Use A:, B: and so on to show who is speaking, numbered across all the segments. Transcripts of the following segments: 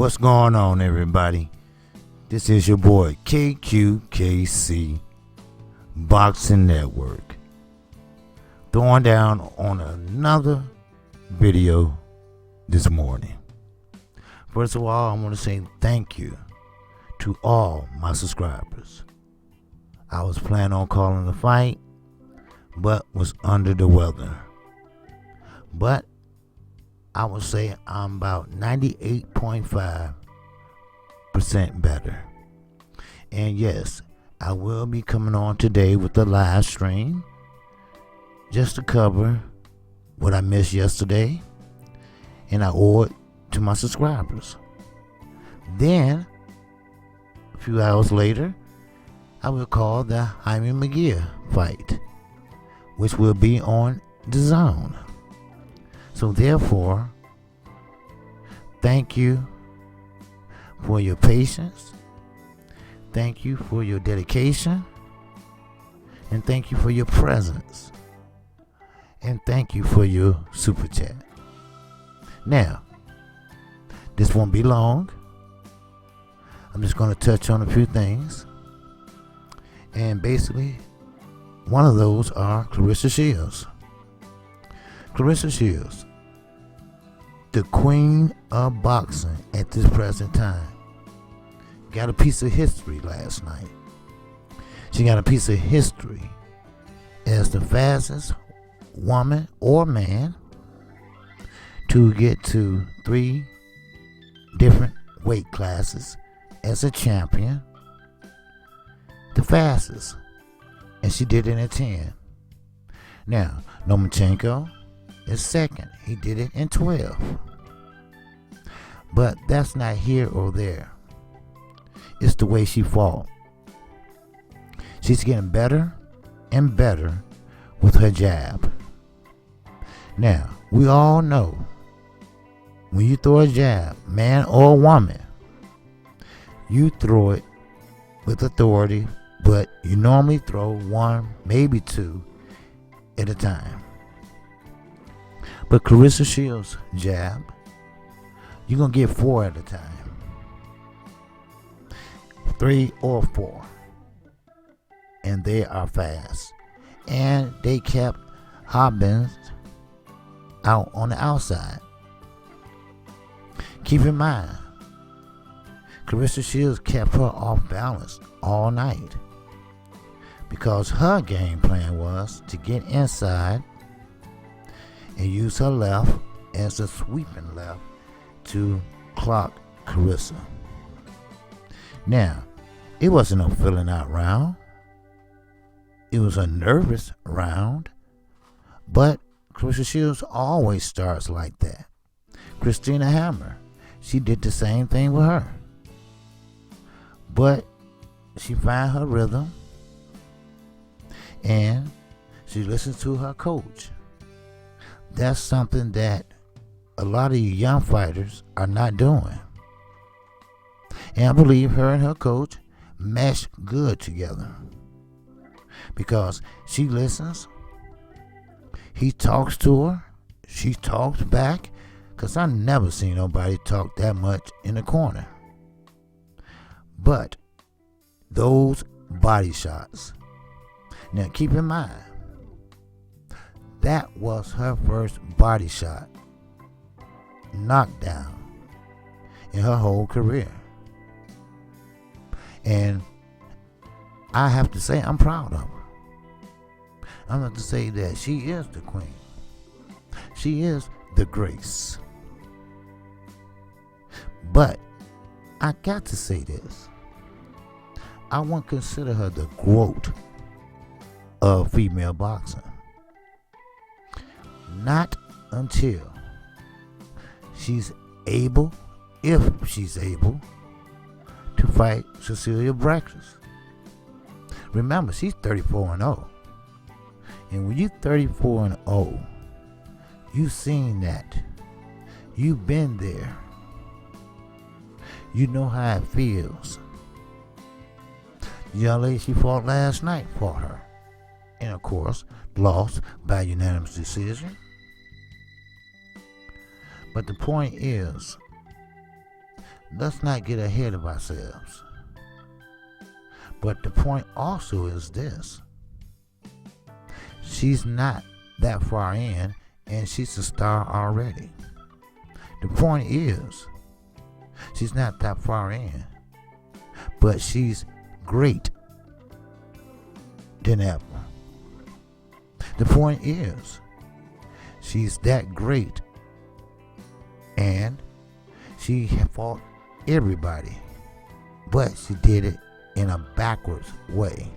A: What's going on, everybody? This is your boy KQKC Boxing Network, throwing down on another video this morning. First of all, I want to say thank you to all my subscribers. I was planning on calling the fight, but was under the weather. But I would say I'm about 98.5% better. And yes, I will be coming on today with the live stream just to cover what I missed yesterday, and I owe it to my subscribers. Then, a few hours later, I will call the Jaime McGear fight, which will be on the Zone. So therefore, thank you for your patience, thank you for your dedication, and thank you for your presence, and thank you for your super chat. Now, this won't be long. I'm just going to touch on a few things, and basically, one of those are Claressa Shields. Claressa Shields, the queen of boxing at this present time, got a piece of history last night. She got a piece of history as the fastest woman or man to get to 3 different weight classes as a champion. The fastest. And she did it in 10. Now, Lomachenko is second. He did it in 12. But that's not here or there. It's the way she fought. She's getting better and better with her jab. Now, we all know when you throw a jab, man or woman, you throw it with authority, but you normally throw 1, maybe 2 at a time. But Claressa Shields' jab, you're going to get 4 at a time. 3 or 4. And they are fast. And they kept Habazin out on the outside. Keep in mind, Claressa Shields kept her off balance all night, because her game plan was to get inside and use her left as a sweeping left to clock Claressa. Now, it wasn't no filling out round. It was a nervous round, but Claressa Shields always starts like that. Christina Hammer, she did the same thing with her. But she found her rhythm, and she listens to her coach. That's something that a lot of you young fighters are not doing. And I believe her and her coach mesh good together, because she listens, he talks to her, she talks back, because I never seen nobody talk that much in the corner. But those body shots, now keep in mind, that was her first body shot, knockdown, in her whole career. And I have to say, I'm proud of her. I'm going to say that she is the queen. She is the grace. But I got to say this. I won't consider her the GOAT of female boxing. Not until she's able, if she's able, to fight Cecilia Braxis. Remember, she's 34-0. And when you're 34-0, you've seen that. You've been there. You know how it feels. The young lady she fought last night fought her. And of course, lost by unanimous decision. But the point is, let's not get ahead of ourselves. But the point also is this. She's not that far in, and she's a star already. The point is, she's not that far in, but she's great than ever. The point is, she's that great, and she fought everybody, but she did it in a backwards way,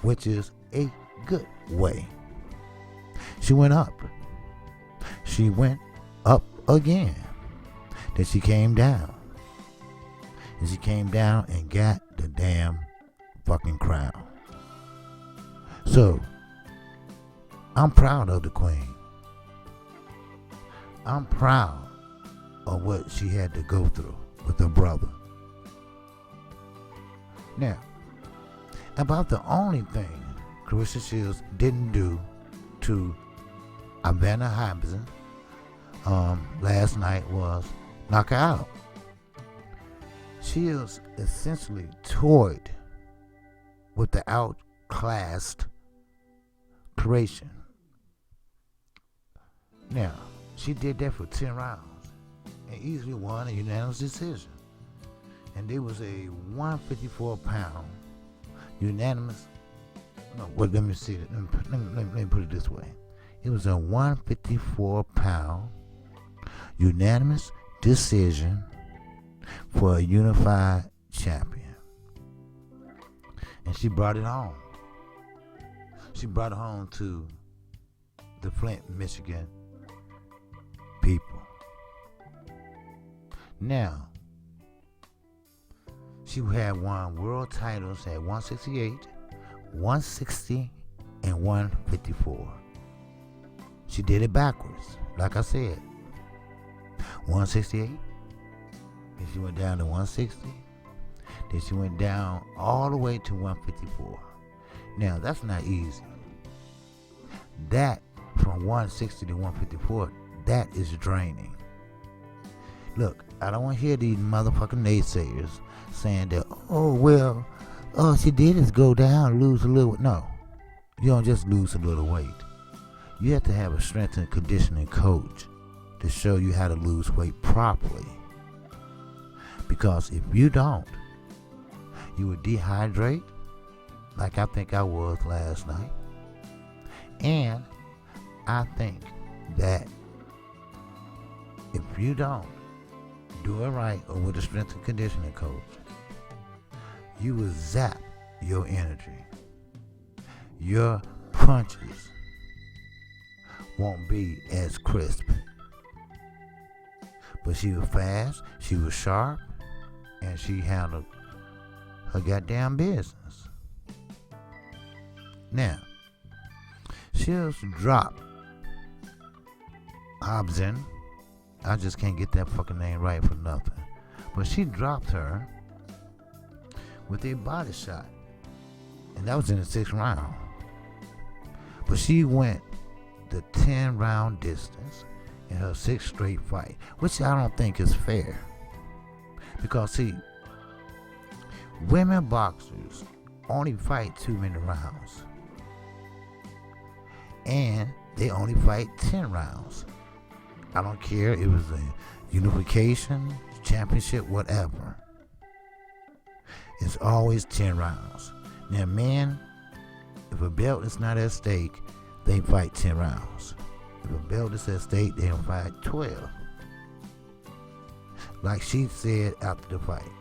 A: which is a good way. She went up. She went up again. Then she came down. And she came down and got the damn fucking crown. So, I'm proud of the queen. I'm proud of what she had to go through with her brother. Now, about the only thing Clarissa Shields didn't do to Ivana Habazin last night was knock her out. Shields essentially toyed with the outclassed creation. Now, she did that for 10 rounds and easily won a unanimous decision. And there was a 154-pound unanimous. No, well, let me see it. Let me put it this way. It was a 154-pound unanimous decision for a unified champion. And she brought it home. She brought it home to the Flint, Michigan people. Now, she had won world titles at 168, 160, and 154. She did it backwards, like I said. 168, then she went down to 160, then she went down all the way to 154. Now, that's not easy. That, from 160 to 154, that is draining. Look, I don't want to hear these motherfucking naysayers saying that, oh, well, all she did is go down, lose a little. No, you don't just lose a little weight. You have to have a strength and conditioning coach to show you how to lose weight properly. Because if you don't, you will dehydrate, like I think I was last night. And I think that if you don't do it right or with a strength and conditioning coach, you will zap your energy. Your punches won't be as crisp. But she was fast, she was sharp, and she handled her goddamn business. Now, she just dropped Habazin. I just can't get that fucking name right for nothing. But she dropped her with a body shot. And that was in the 6th round. But she went the 10-round distance in her 6th straight fight, which I don't think is fair. Because, see, women boxers only fight too many rounds. And they only fight 10 rounds. I don't care if it was a unification, championship, whatever. It's always 10 rounds. Now, men, if a belt is not at stake, they fight 10 rounds. If a belt is at stake, they'll fight 12. Like she said after the fight.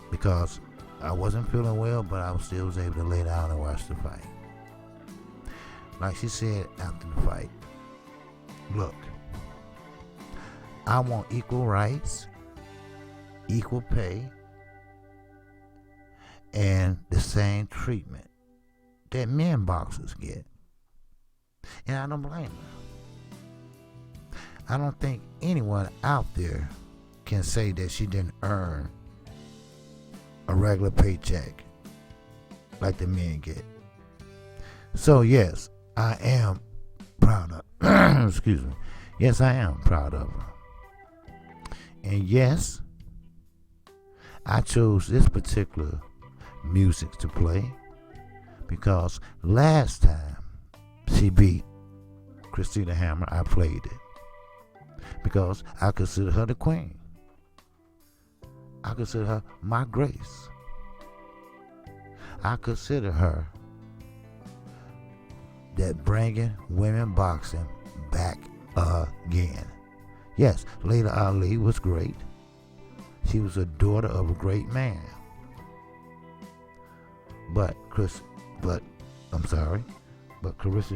A: Because I wasn't feeling well, but I still was able to lay down and watch the fight. Like she said after the fight, look, I want equal rights, equal pay, and the same treatment that men boxers get. And I don't blame her. I don't think anyone out there can say that she didn't earn a regular paycheck like the men get. So yes, I am proud of excuse me. Yes, I am proud of her. And yes, I chose this particular music to play because last time she beat Christina Hammer, I played it because I consider her the queen. I consider her my grace. I consider her that bringing women boxing back again. Yes, Layla Ali was great. She was a daughter of a great man. But Clarissa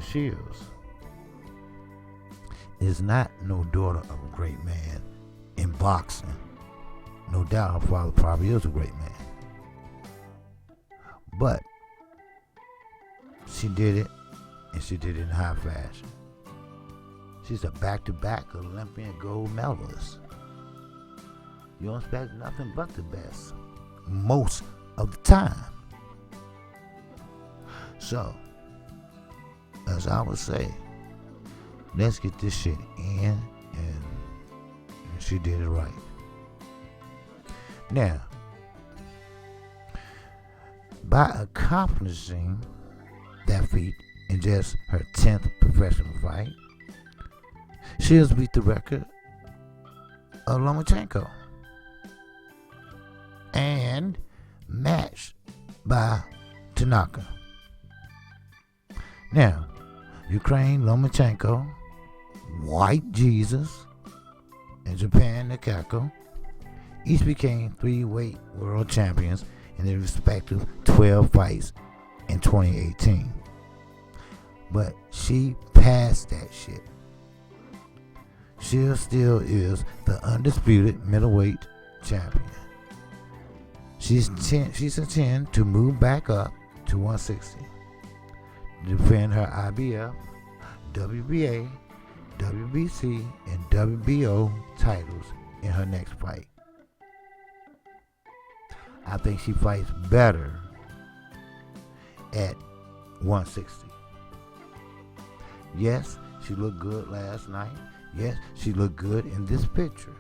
A: Shields is not no daughter of a great man in boxing. No doubt her father probably is a great man. But she did it, and she did it in high fashion. She's a back-to-back Olympian gold medalist. You don't expect nothing but the best most of the time. So, as I would say, let's get this shit in, and she did it right. Now, by accomplishing that feat in just her 10th professional fight, Shields beat the record of Lomachenko and matched by Tanaka. Now, Ukraine Lomachenko, White Jesus, and Japan Nakako each became 3-weight world champions in their respective 12 fights in 2018. But she passed that shit. She still is the undisputed middleweight champion. She's intending to move back up to 160 to defend her IBF, WBA, WBC, and WBO titles in her next fight. I think she fights better at 160. Yes, she looked good last night. Yes, she looked good in this picture.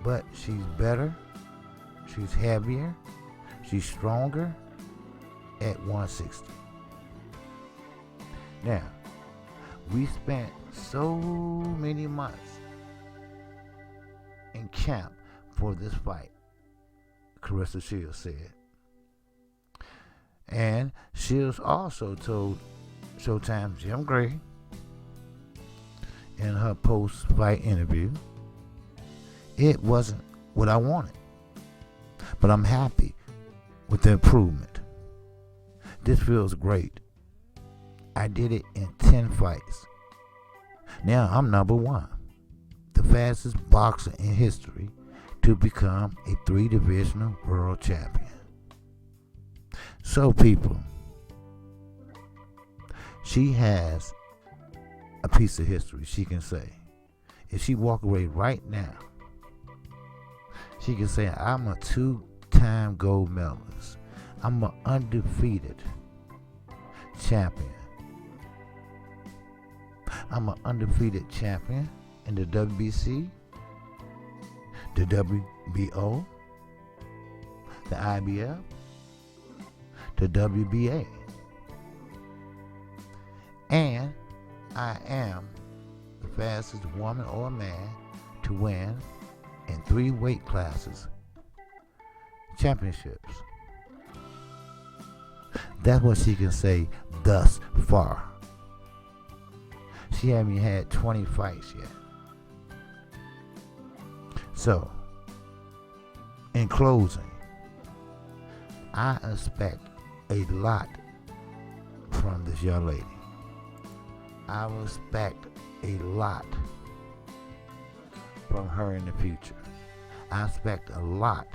A: But she's better, she's heavier, she's stronger at 160. Now, we spent so many months in camp for this fight, Clarissa Shields said. And Shields also told Showtime's Jim Gray in her post-fight interview, it wasn't what I wanted, but I'm happy with the improvement. This feels great. I did it in 10 fights. Now I'm number 1, the fastest boxer in history to become a 3-divisional world champion. So people, she has a piece of history she can say. If she walk away right now, she can say, I'm a 2-time gold medalist. I'm an undefeated champion. I'm an undefeated champion in the WBC, the WBO, the IBF, the WBA. And I am the fastest woman or man to win in 3 weight classes championships. That's what she can say thus far. She hasn't had 20 fights yet. So, in closing, I expect a lot from this young lady. I will expect a lot from her in the future. I expect a lot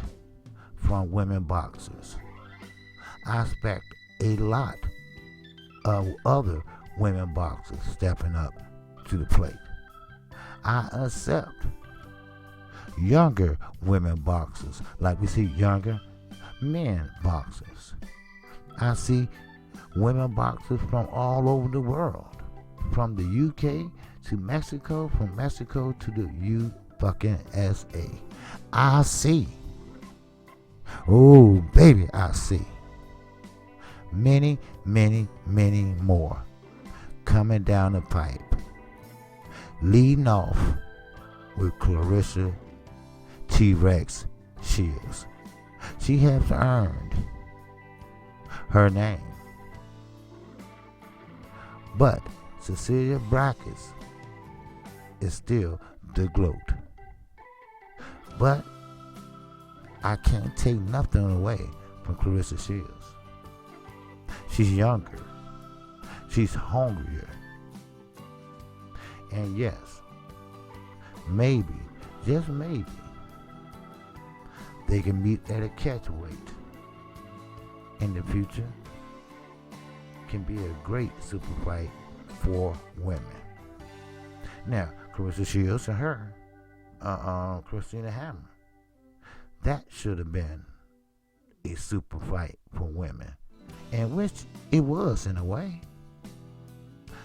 A: from women boxers. I expect a lot of other women boxers stepping up to the plate. I accept younger women boxers, like we see younger men boxers. I see women boxers from all over the world, from the UK to Mexico, from Mexico to the fucking SA. I see. Oh, baby, I see. Many, many, many more coming down the pipe. Leading off with Clarissa T-Rex Shields. She has earned her name. But Cecilia Brackets is still the GOAT. But I can't take nothing away from Clarissa Shields. She's younger. She's hungrier. And yes, maybe, just maybe, they can meet at a catch weight in the future. Can be a great super fight for women. Now, Clarissa Shields and her, Christina Hammer, that should have been a super fight for women, and which it was in a way,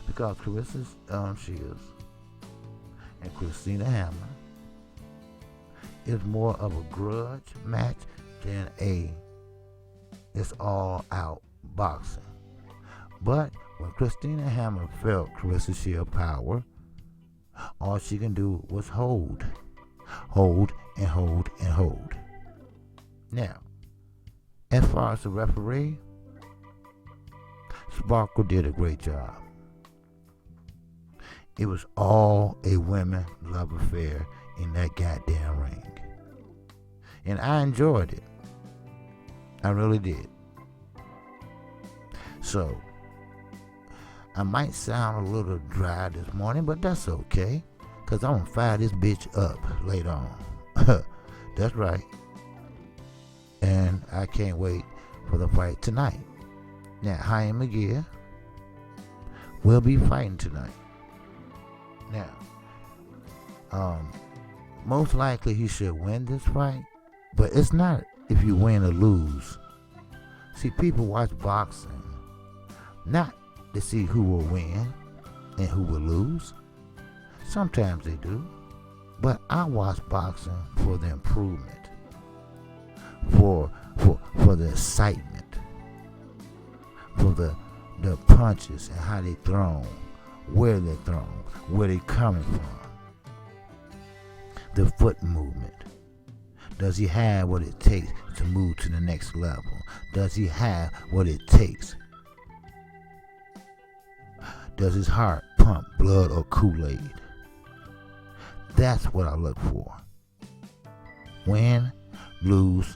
A: because Clarissa Shields and Christina Hammer is more of a grudge match than it's all out boxing. But when Christina Hammer felt Clarissa Shields' power, all she can do was hold, and hold, and hold. Now, as far as the referee, Sparkle did a great job. It was all a women love affair in that goddamn ring. And I enjoyed it. I really did. So, I might sound a little dry this morning, but that's okay, because I'm going to fire this bitch up later on. That's right. And I can't wait for the fight tonight. Now, Chaim McGear will be fighting tonight. Now, most likely he should win this fight, but it's not if you win or lose. See, people watch boxing not to see who will win and who will lose. Sometimes they do, but I watch boxing for the improvement, for the excitement, for the punches and how they thrown, where they're thrown, where they coming from, the foot movement. Does he have what it takes to move to the next level? Does he have what it takes? Does his heart pump blood or Kool-Aid? That's what I look for. Win, lose,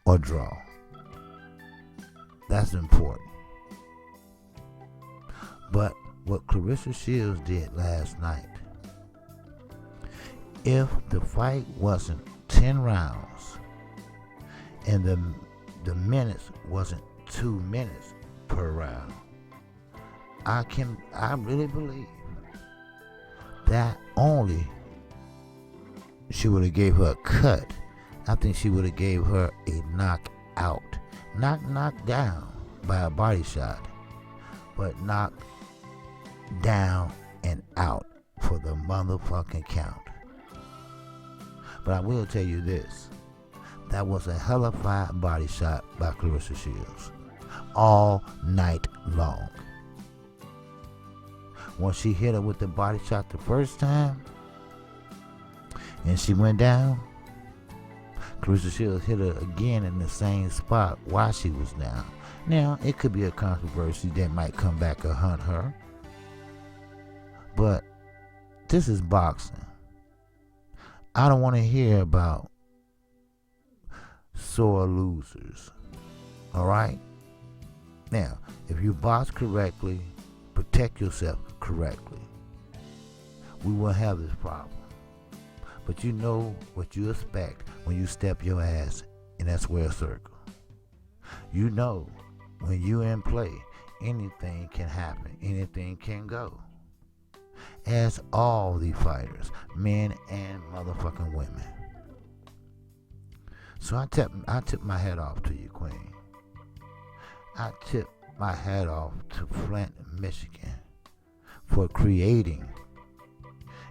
A: or draw. That's important. But what Clarissa Shields did last night, if the fight wasn't 10 rounds and the minutes wasn't 2 minutes per round, I really believe that only she would have gave her a cut. I think she would have gave her a knockout. Not knocked down by a body shot, but knocked down and out for the motherfucking count. But I will tell you this. That was a hellified body shot by Clarissa Shields. All night long. Once she hit her with the body shot the first time, and she went down, Clarissa Shields hit her again in the same spot while she was down. Now, it could be a controversy that might come back and hunt her. But this is boxing. I don't want to hear about sore losers. Alright? Now, if you box correctly, protect yourself correctly, we won't have this problem. But you know what you expect when you step your ass in that square circle. You know when you in play, anything can happen, anything can go. As all the fighters, men and motherfucking women. So I tip my hat off to you, Queen. I tip my hat off to Flint, Michigan, for creating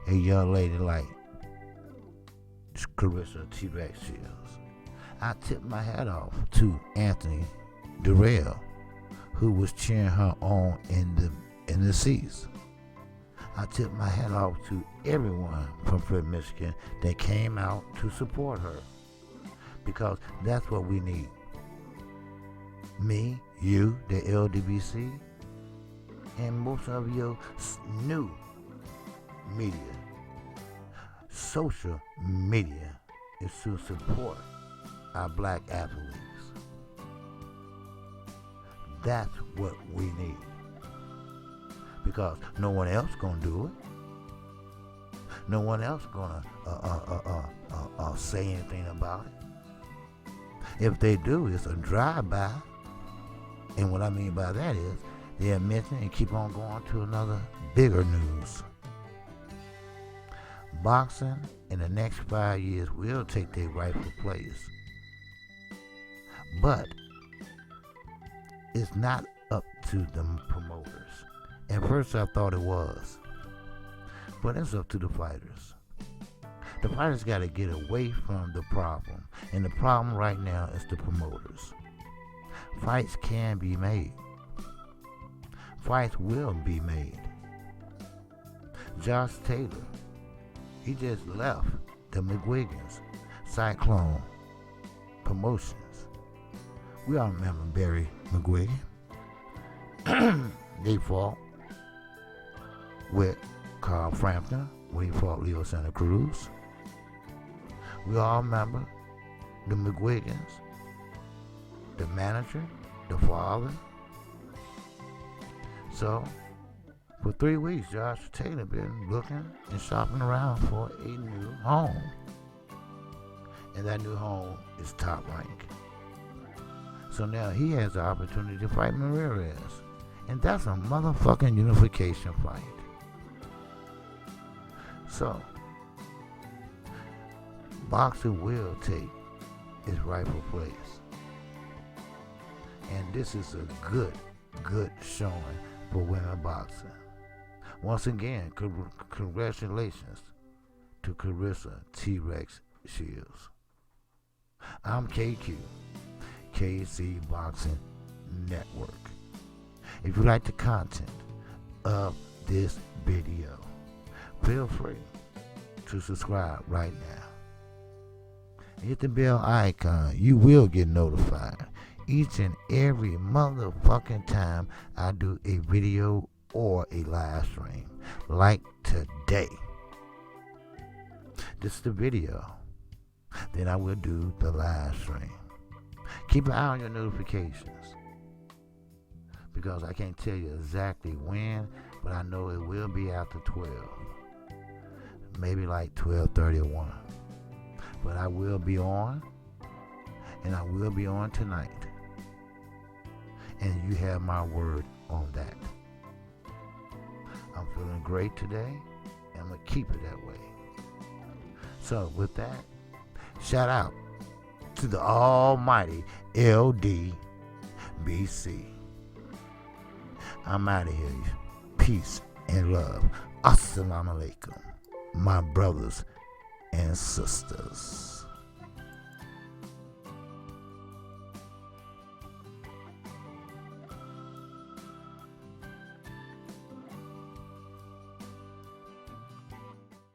A: a young lady like Carissa T-Rex Shields. I tip my hat off to Anthony Durrell, who was cheering her on in the seats. I tip my hat off to everyone from Flint, Michigan that came out to support her, because that's what we need. Me, you, the LDBC, and most of your new media, social media, is to support our black athletes. That's what we need, because no one else gonna do it. No one else gonna say anything about it. If they do, it's a drive-by, and what I mean by that is they'll mention and keep on going to another bigger news. Boxing in the next 5 years will take their rightful place, but it's not up to the promoters. At first I thought it was, but it's up to the fighters. The fighters got to get away from the problem, and the problem right now is the promoters. Fights can be made. Fights will be made. Josh Taylor, he just left the McGuigan's Cyclone Promotions. We all remember Barry McGuigan. They fought with Carl Frampton when he fought Leo Santa Cruz. We all remember the McGuigans, the manager, the father. So, for 3 weeks, Josh Taylor been looking and shopping around for a new home. And that new home is Top Rank. So now he has the opportunity to fight Ramirez. And that's a motherfucking unification fight. So, boxing will take its rightful place. And this is a good showing for women boxing. Once again, congratulations to Carissa T-Rex Shields. I'm KQ, KC Boxing Network. If you like the content of this video, feel free to subscribe right now. Hit the bell icon. You will get notified each and every motherfucking time I do a video or a live stream. Like today. This is the video. Then I will do the live stream. Keep an eye on your notifications, because I can't tell you exactly when, but I know it will be after 12. Maybe like 12:30 or 1. But I will be on, and I will be on tonight. And you have my word on that. I'm feeling great today, and I'm going to keep it that way. So with that, shout out to the almighty LDBC. I'm out of here. Peace and love. Assalamu alaikum, my brothers and sisters.